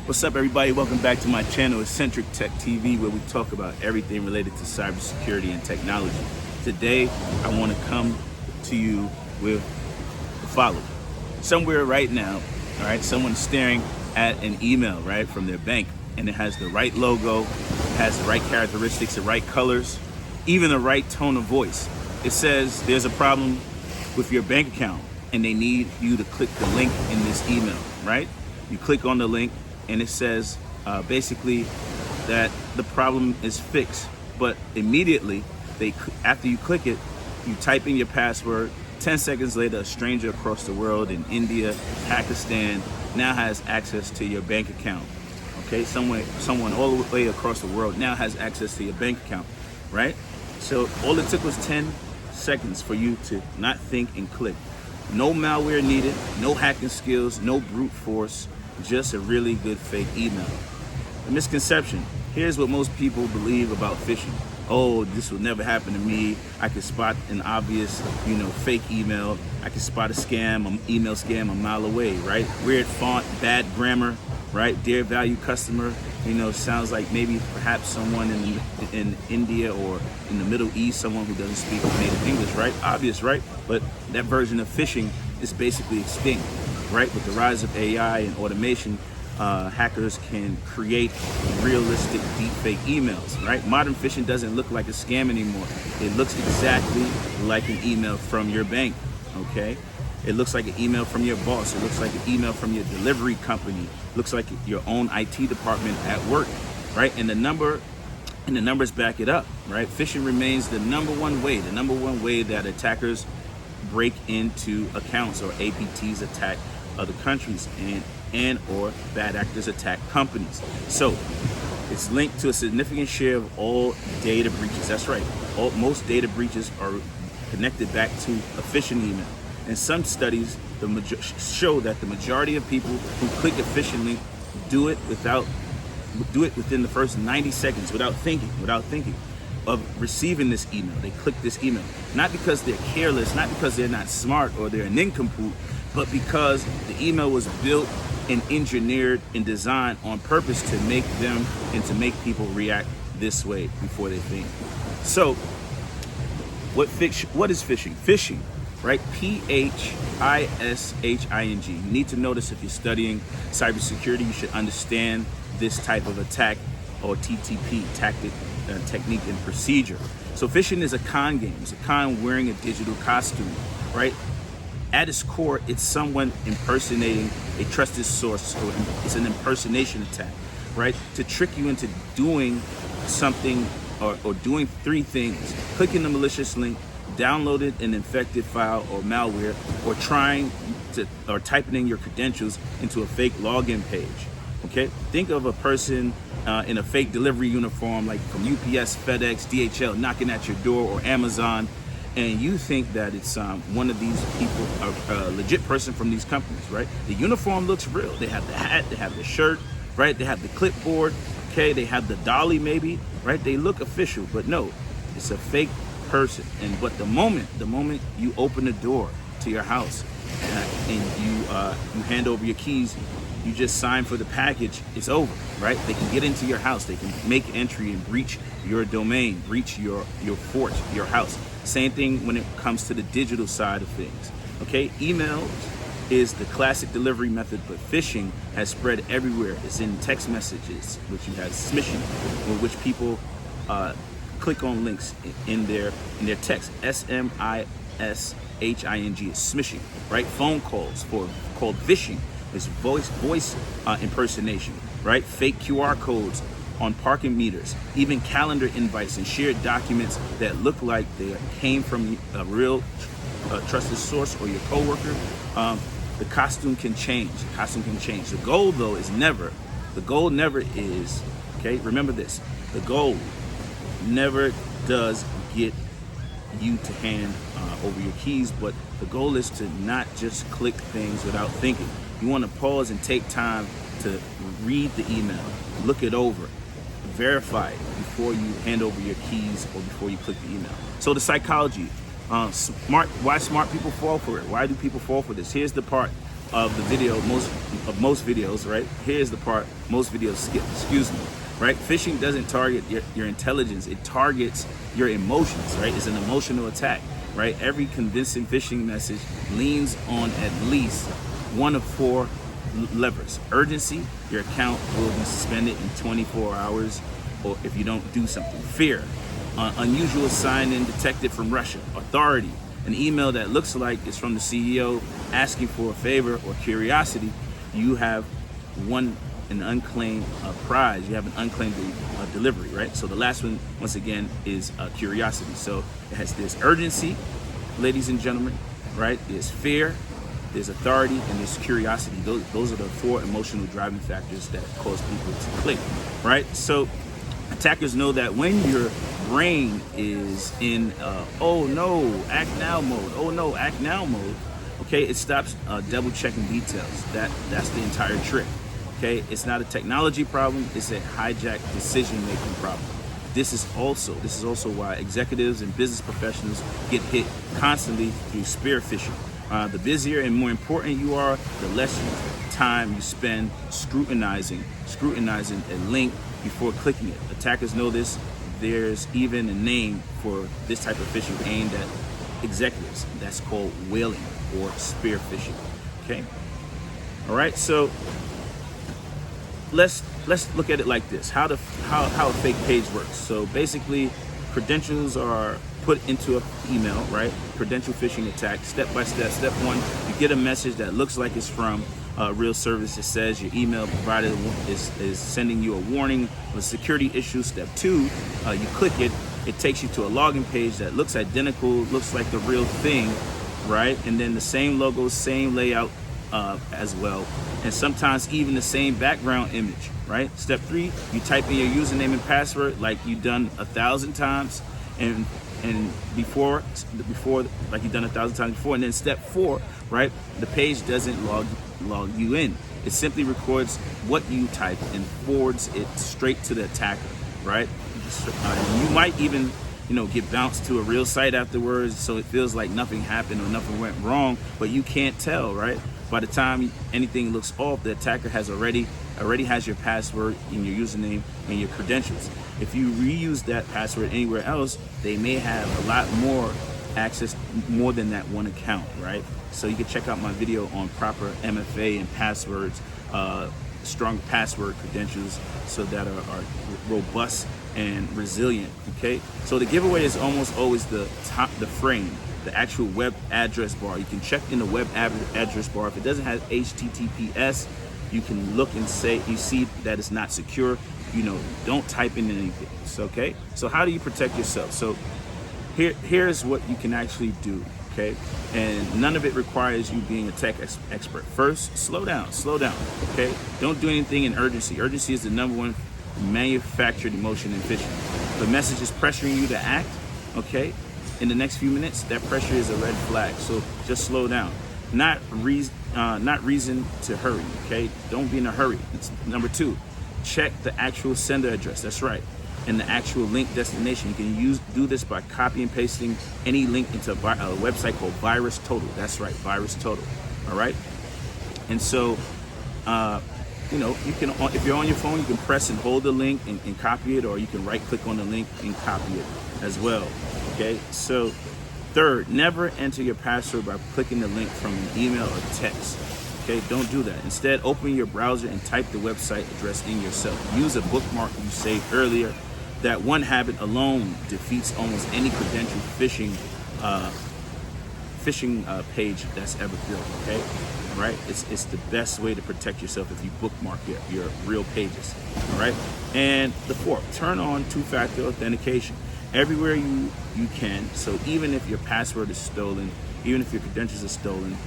What's up, everybody? Welcome back to my channel, Eccentric Tech TV, where we talk about everything related to cybersecurity and technology. Today, I want to come to you with the following. Somewhere right now, all right, someone's staring at an email, right, from their bank, and it has the right logo, it has the right characteristics, the right colors, even the right tone of voice. It says there's a problem with your bank account, and they need you to click the link in this email, right? You click on the link, and it says basically that the problem is fixed. But immediately, after you click it, you type in your password. 10 seconds later, a stranger across the world in India, Pakistan, now has access to your bank account. Okay, someone all the way across the world now has access to your bank account, right? So all it took was 10 seconds for you to not think and click. No malware needed, no hacking skills, no brute force, just a really good fake email. A misconception. Here's what most people believe about phishing. Oh, this will never happen to me. I can spot an obvious, fake email. I can spot a scam, an email scam a mile away, right? Weird font, bad grammar, right? Dear value customer, sounds like maybe perhaps someone in India or in the Middle East, someone who doesn't speak native English, right? Obvious, right? But that version of phishing is basically extinct, right? With the rise of AI and automation, hackers can create realistic deepfake emails, right? Modern phishing doesn't look like a scam anymore. It looks exactly like an email from your bank, okay? It looks like an email from your boss. It looks like an email from your delivery company. It looks like your own IT department at work, right? And the numbers back it up, right? Phishing remains the number one way that attackers break into accounts, or APTs attack other countries, and or bad actors attack companies. So it's linked to a significant share of all data breaches. That's right. Most data breaches are connected back to a phishing email. And some studies show that the majority of people who click a phishing link do it within the first 90 seconds without thinking of receiving this email. They click this email, not because they're careless, not because they're not smart or they're an nincompoop, but because the email was built and engineered and designed on purpose to make them and to make people react this way before they think. So, what is phishing? Phishing, right? P-H-I-S-H-I-N-G. You need to know this if you're studying cybersecurity. You should understand this type of attack, or TTP, technique and procedure. So phishing is a con game. It's a con wearing a digital costume, right? At its core, it's someone impersonating a trusted source, or it's an impersonation attack, right? To trick you into doing something or doing three things: clicking the malicious link, downloading an infected file or malware, or typing in your credentials into a fake login page. Okay, think of a person in a fake delivery uniform, like from UPS, FedEx, DHL, knocking at your door, or Amazon, and you think that it's one of these people, a legit person from these companies, right? The uniform looks real. They have the hat, they have the shirt, right? They have the clipboard, okay? They have the dolly maybe, right? They look official, but no, it's a fake person. But the moment you open the door to your house and you hand over your keys, you just sign for the package, it's over, right? They can get into your house, they can make entry and breach your domain, breach your fort, your house. Same thing when it comes to the digital side of things, okay? Email is the classic delivery method, but phishing has spread everywhere. It's in text messages, which you have Smishing, which people click on links in their text. SMISHING is Smishing, right? Phone calls called vishing. Is voice impersonation, right? Fake QR codes on parking meters, even calendar invites and shared documents that look like they came from a real trusted source or your coworker. The costume can change. The goal, though, never is, okay? Remember this: the goal never does get you to hand over your keys, but the goal is to not just click things without thinking. You want to pause and take time to read the email, look it over, verify it before you hand over your keys or before you click the email. So the psychology, why smart people fall for it? Why do people fall for this? Here's the part. of the video, most videos, right? Here's the part most videos skip, excuse me, right? Phishing doesn't target your intelligence, it targets your emotions, right? It's an emotional attack, right? Every convincing phishing message leans on at least one of 4 levers. Urgency, your account will be suspended in 24 hours or if you don't do something. Fear, unusual sign-in detected from Russia. Authority, an email that looks like it's from the CEO asking for a favor. Or curiosity, you have won an unclaimed prize. You have an unclaimed delivery, right? So the last one, once again, is curiosity. So it has this urgency, ladies and gentlemen, right? There's fear, there's authority, and there's curiosity. Those are the 4 emotional driving factors that cause people to click, right? So attackers know that when your brain is in oh no, act now mode, oh no, act now mode, okay, it stops double checking details. That's the entire trick. Okay, it's not a technology problem, it's a hijacked decision making problem. This is also why executives and business professionals get hit constantly through spear phishing. The busier and more important you are, the less time you spend scrutinizing a link before clicking it. Attackers know this. There's even a name for this type of phishing aimed at executives. That's called whaling or spear phishing. Okay. All right. So let's look at it like this. How a fake page works. So basically, credentials are put into an email, right? Credential phishing attack, step by step. Step 1, you get a message that looks like it's from a real service. It says your email provider is sending you a warning of a security issue. Step 2, you click it. It takes you to a login page that looks identical, looks like the real thing, right? And then the same logo, same layout as well. And sometimes even the same background image, right? Step 3, you type in your username and password like you've done 1,000 times and before like you've done 1,000 times before. And then step 4, right? The page doesn't log you in. It simply records what you typed and forwards it straight to the attacker, right? You might even get bounced to a real site afterwards, so it feels like nothing happened or nothing went wrong, but you can't tell, right? By the time anything looks off, the attacker has already has your password and your username and your credentials. If you reuse that password anywhere else, they may have a lot more access, more than that one account, right? So you can check out my video on proper MFA and passwords, strong password credentials, so that are robust and resilient. Okay, so the giveaway is almost always the frame, the actual web address bar. You can check in the web address bar. If it doesn't have HTTPS, you can look and you see that it's not secure. Don't type in anything. Okay, so how do you protect yourself? So here's what you can actually do. Okay, and none of it requires you being a tech expert. First, slow down. Okay, don't do anything in urgency. Urgency is the #1 manufactured emotion in phishing. The message is pressuring you to act, okay, in the next few minutes. That pressure is a red flag. So just slow down. Not reason to hurry. Okay, don't be in a hurry. It's #2. Check the actual sender address. That's right. And the actual link destination. You can do this by copy and pasting any link into a website called Virus Total. That's right, Virus Total. All right. And so, you can, if you're on your phone, you can press and hold the link and copy it, or you can right-click on the link and copy it as well. Okay. So, third, never enter your password by clicking the link from an email or text. Okay, don't do that. Instead, open your browser and type the website address in yourself. Use a bookmark you saved earlier. That one habit alone defeats almost any credential phishing page that's ever built. Okay, all right. It's the best way to protect yourself if you bookmark your real pages. All right. And the 4th, turn on 2-factor authentication everywhere you can. So even if your password is stolen, even if your credentials are stolen,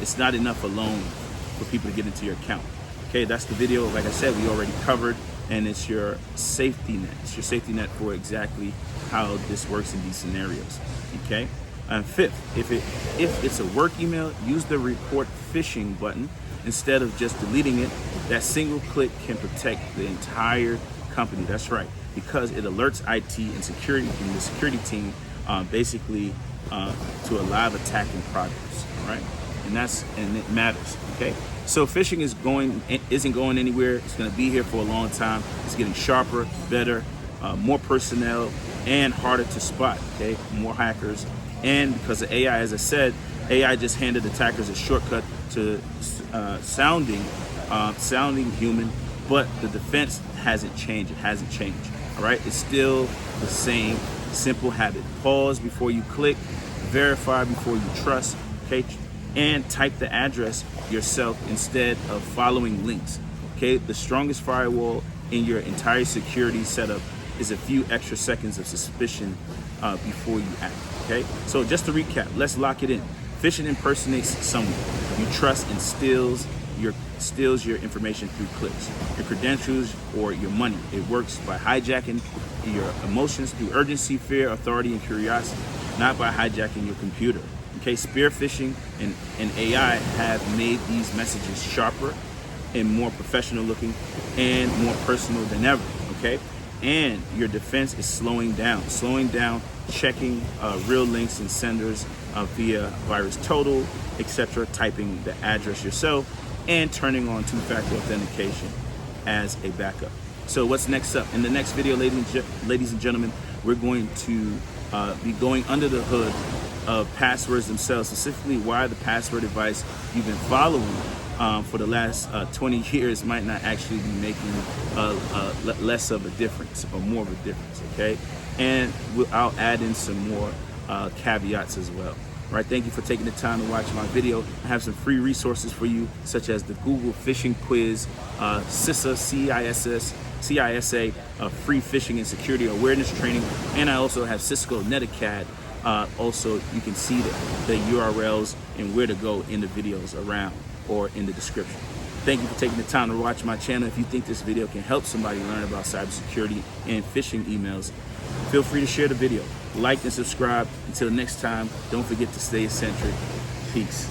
it's not enough alone for people to get into your account. Okay, that's the video. Like I said, we already covered, and it's your safety net. It's your safety net for exactly how this works in these scenarios. Okay, and 5th, if it's a work email, use the report phishing button instead of just deleting it. That single click can protect the entire company. That's right, because it alerts IT and the security team basically to a live attack in progress. All right. and it matters. Okay, so phishing isn't going anywhere. It's going to be here for a long time. It's getting sharper, better, more personnel, and harder to spot. Okay, more hackers, and because of AI, as I said, AI just handed attackers a shortcut to sounding human, but the defense hasn't changed. It hasn't changed. All right, it's still the same simple habit. Pause before you click, verify before you trust, okay, and type the address yourself instead of following links. Okay, the strongest firewall in your entire security setup is a few extra seconds of suspicion before you act. Okay, so just to recap, let's lock it in. Phishing impersonates someone you trust and steals your information through clicks, your credentials, or your money. It works by hijacking your emotions through urgency, fear, authority, and curiosity, not by hijacking your computer. Okay, spear phishing and AI have made these messages sharper and more professional looking and more personal than ever. Okay, and your defense is slowing down, checking real links and senders via virus total, etc., typing the address yourself, and turning on two-factor authentication as a backup. So what's next up? In the next video, ladies and gentlemen, we're going to be going under the hood of passwords themselves, specifically why the password advice you've been following for the last 20 years might not actually be making less of a difference or more of a difference, okay? And I'll add in some more caveats as well. All right, thank you for taking the time to watch my video. I have some free resources for you, such as the Google Phishing Quiz, CISA, CISA, free phishing and security awareness training, and I also have Cisco NetAcad. Also, you can see the URLs and where to go in the videos around or in the description. Thank you for taking the time to watch my channel. If you think this video can help somebody learn about cybersecurity and phishing emails, feel free to share the video, like and subscribe. Until next time, don't forget to stay eccentric. Peace.